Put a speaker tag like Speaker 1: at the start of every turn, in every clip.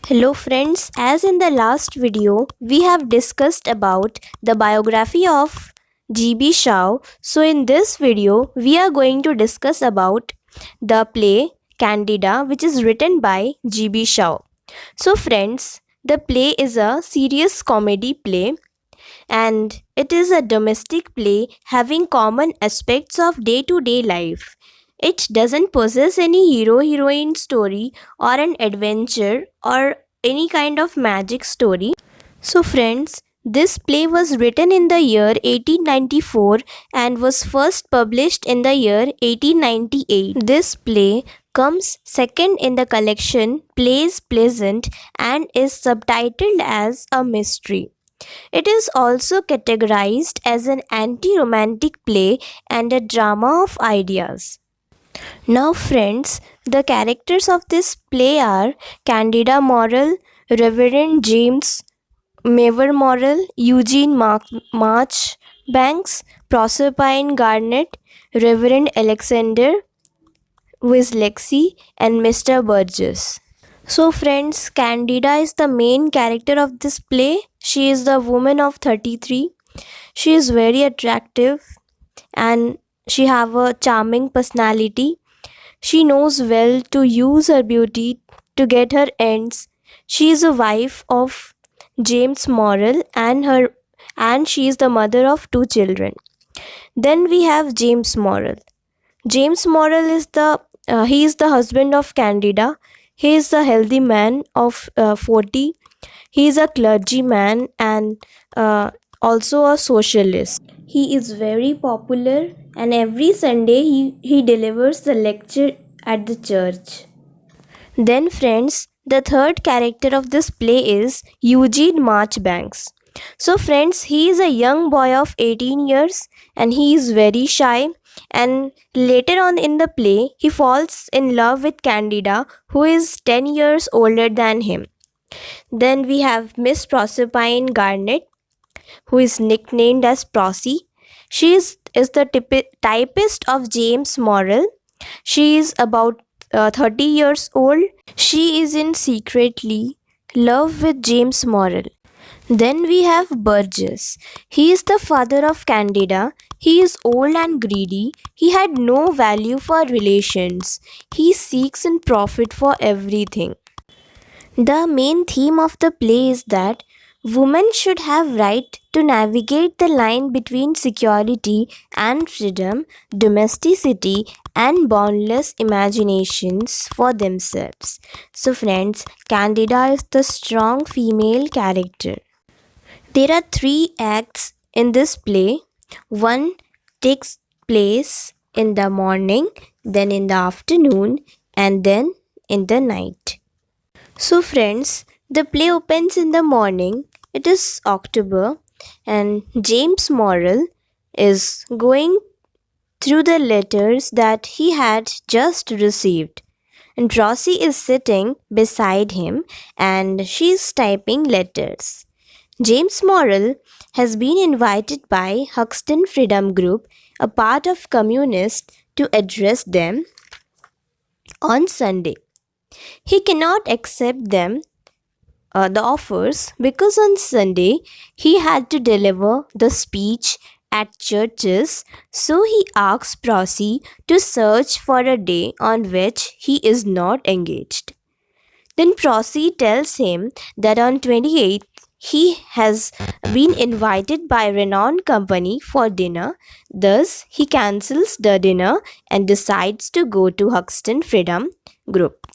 Speaker 1: Hello friends, as in the last video, we have discussed about the biography of G.B Shaw. So in this video, we are going to discuss about the play Candida, which is written by G.B Shaw. So friends, the play is a serious comedy play and it is a domestic play having common aspects of day-to-day life. It doesn't possess any hero-heroine story or an adventure or any kind of magic story. So friends, this play was written in the year 1894 and was first published in the year 1898. This play comes second in the collection Plays Pleasant and is subtitled as a mystery. It is also categorized as an anti-romantic play and a drama of ideas. Now friends, the characters of this play are Candida Morrell, Reverend James Mavor Morrell, Eugene Marchbanks, Proserpine Garnet, Reverend Alexander Wislexy, and Mr. Burgess. So friends, Candida is the main character of this play. She is the woman of 33. She is very attractive and she have a charming personality. She knows well to use her beauty to get her ends. She is a wife of James Morrell and she is the mother of two children. Then we have James Morrell. James Morrell is he is the husband of Candida. He is a healthy man of 40. He is a clergyman and also a socialist. He is very popular and every Sunday he delivers the lecture at the church. Then friends, the third character of this play is Eugene Marchbanks. So friends, he is a young boy of 18 years and he is very shy, and later on in the play he falls in love with Candida, who is 10 years older than him. Then we have Miss Proserpine Garnet, who is nicknamed as Prosy. She is the typist of James Morrell. She is about 30 years old. She is in secretly love with James Morrell. Then we have Burgess. He is the father of Candida. He is old and greedy. He had no value for relations. He seeks and profit for everything. The main theme of the play is that women should have right to navigate the line between security and freedom, domesticity and boundless imaginations for themselves. So friends, Candida is the strong female character. There are 3 acts in this play. One takes place in the morning, then in the afternoon, and then in the night. So friends, the play opens in the morning. It is October and James Morrell is going through the letters that he had just received. And Rosie is sitting beside him and she is typing letters. James Morrell has been invited by Huxton Freedom Group, a part of communists, to address them on Sunday. He cannot accept the offers because on Sunday he had to deliver the speech at churches, so he asks Prosy to search for a day on which he is not engaged. Then Prosy tells him that on 28th he has been invited by a renowned company for dinner. Thus he cancels the dinner and decides to go to Huxton Freedom Group.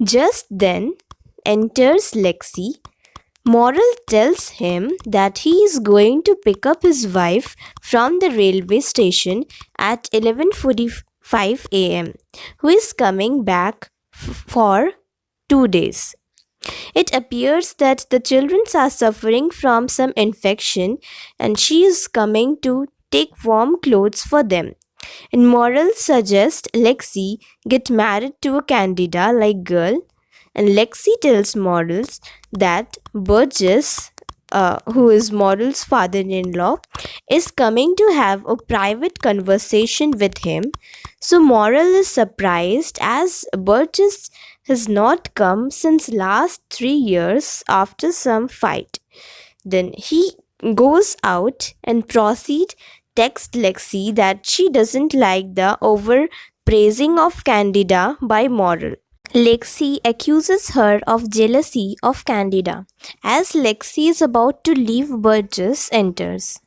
Speaker 1: Just then enters Lexi. Morrell tells him that he is going to pick up his wife from the railway station at 11:45 a.m., who is coming back for 2 days. It appears that the children are suffering from some infection and she is coming to take warm clothes for them. And Morrell suggests Lexi get married to a Candida-like girl, and Lexi tells Morrell that Burgess, who is Morrell's father-in-law, is coming to have a private conversation with him. So Morrell is surprised as Burgess has not come since last 3 years after some fight. Then he goes out and proceed text Lexi that she doesn't like the over praising of Candida by Moral. Lexi accuses her of jealousy of Candida. As Lexi is about to leave, Burgess enters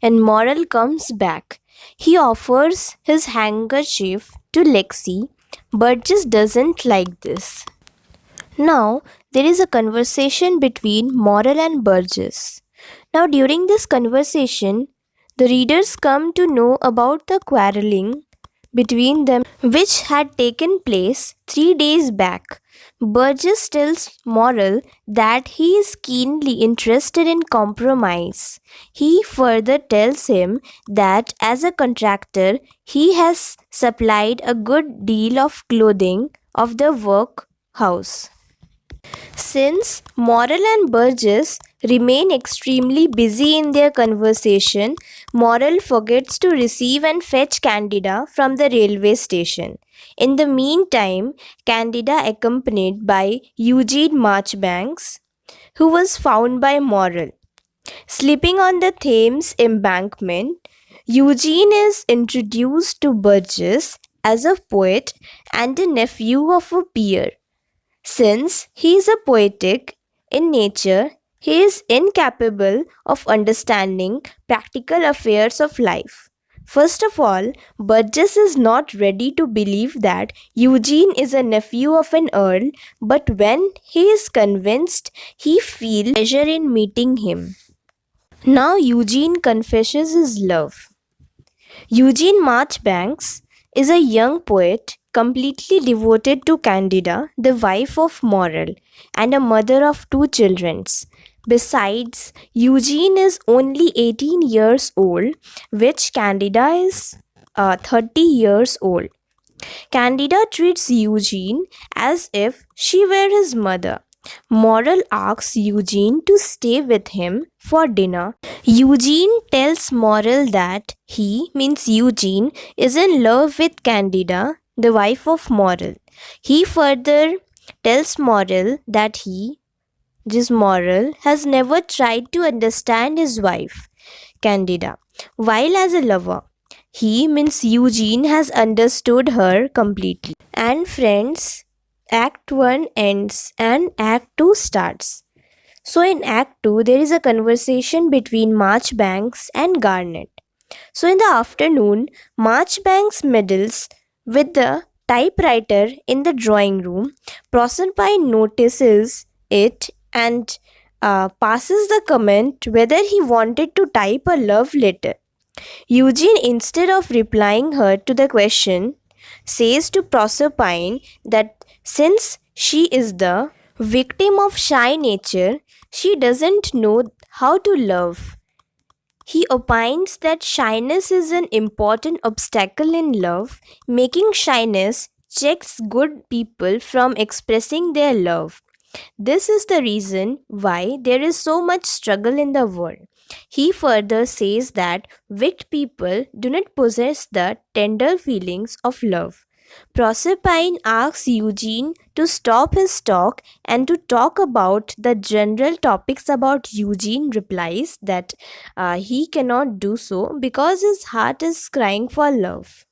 Speaker 1: and Moral comes back. He offers his handkerchief to Lexi. Burgess doesn't like this. Now, there is a conversation between Moral and Burgess. Now, during this conversation, the readers come to know about the quarreling between them, which had taken place 3 days back. Burgess tells Moral that he is keenly interested in compromise. He further tells him that as a contractor, he has supplied a good deal of clothing of the workhouse. Since Moral and Burgess remain extremely busy in their conversation, Moral forgets to receive and fetch Candida from the railway station. In the meantime, Candida, accompanied by Eugene Marchbanks, who was found by Moral sleeping on the Thames embankment, Eugene is introduced to Burgess as a poet and a nephew of a peer. Since he is a poetic in nature, he is incapable of understanding practical affairs of life. First of all, Burgess is not ready to believe that Eugene is a nephew of an earl, but when he is convinced, he feels pleasure in meeting him. Now Eugene confesses his love. Eugene Marchbanks is a young poet completely devoted to Candida, the wife of Moral, and a mother of 2 children. Besides, Eugene is only 18 years old, which Candida is 30 years old. Candida treats Eugene as if she were his mother. Moral asks Eugene to stay with him for dinner. Eugene tells Moral that he, means Eugene, is in love with Candida, the wife of Moral. He further tells Moral that Moral, has never tried to understand his wife, Candida, while as a lover. He, means Eugene, has understood her completely. And friends, Act 1 ends and Act 2 starts. So in Act 2, there is a conversation between Marchbanks and Garnet. So in the afternoon, Marchbanks meddles with the typewriter in the drawing room. Proserpine notices it and passes the comment whether he wanted to type a love letter. Eugene, instead of replying her to the question, says to Proserpine that since she is the victim of shy nature, she doesn't know how to love. He opines that shyness is an important obstacle in love, making shyness checks good people from expressing their love. This is the reason why there is so much struggle in the world. He further says that weak people do not possess the tender feelings of love. Proserpine asks Eugene to stop his talk and to talk about the general topics about Eugene replies that he cannot do so because his heart is crying for love.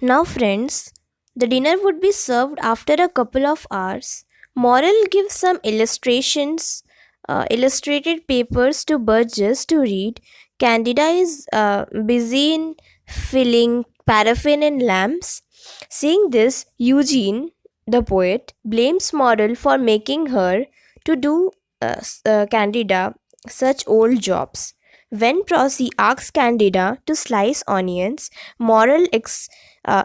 Speaker 1: Now friends, the dinner would be served after a couple of hours. Moral gives some illustrated papers to Burgess to read. Candida is busy in filling paraffin in lamps. Seeing this, Eugene, the poet, blames Moral for making her to do Candida such old jobs. When Prosy asks Candida to slice onions, Moral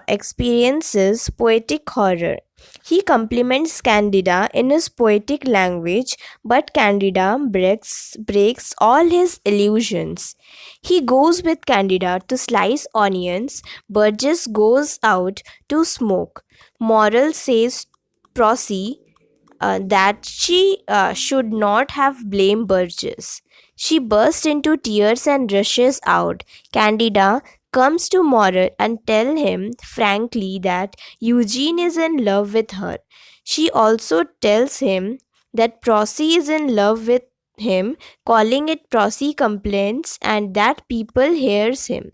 Speaker 1: experiences poetic horror. He compliments Candida in his poetic language, but Candida breaks all his illusions. He goes with Candida to slice onions. Burgess goes out to smoke. Moral says Prosy that she should not have blamed Burgess. She bursts into tears and rushes out. Candida comes to Moral and tell him frankly that Eugene is in love with her. She also tells him that Prosy is in love with him, calling it Prosy complaints, and that people hears him.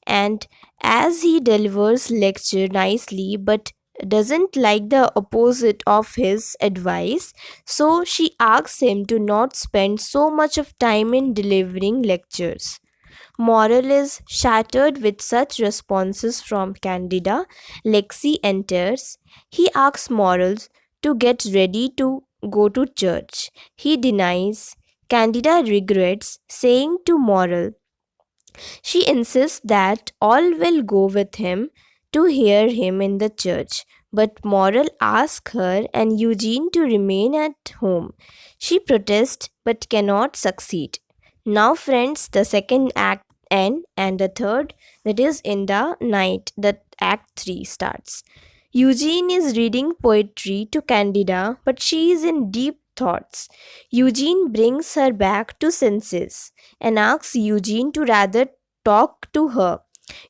Speaker 1: And as he delivers lecture nicely but doesn't like the opposite of his advice, so she asks him to not spend so much of time in delivering lectures. Moral is shattered with such responses from Candida. Lexi enters. He asks Morals to get ready to go to church. He denies. Candida regrets, saying to Moral, she insists that all will go with him to hear him in the church, but Moral asks her and Eugene to remain at home. She protests but cannot succeed. Now, friends, the second act ends and the third, that is in the night, that act 3 starts. Eugene is reading poetry to Candida, but she is in deep thoughts. Eugene brings her back to senses and asks Eugene to rather talk to her.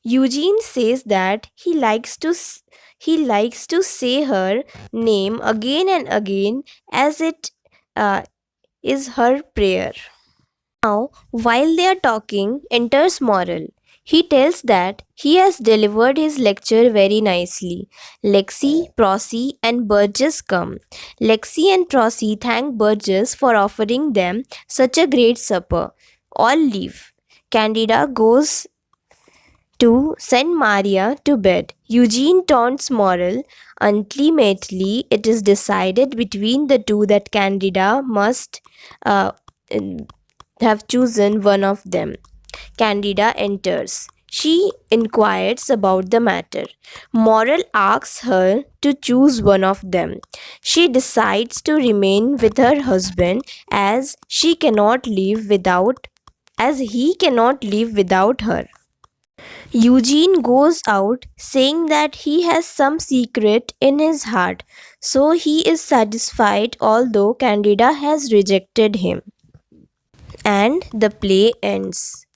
Speaker 1: Eugene says that he likes to say her name again and again as it uh, is her prayer. Now, while they are talking, enters Moral. He tells that he has delivered his lecture very nicely. Lexi, Prosy, and Burgess come. Lexi and Prosy thank Burgess for offering them such a great supper. All leave. Candida goes to send Maria to bed. Eugene taunts Moral. Ultimately, it is decided between the two that Candida must uh, have chosen one of them. Candida enters. She inquires about the matter. Moral asks her to choose one of them. She decides to remain with her husband as she cannot live without as he cannot live without her. Eugene goes out saying that he has some secret in his heart, so he is satisfied although Candida has rejected him. And the play ends.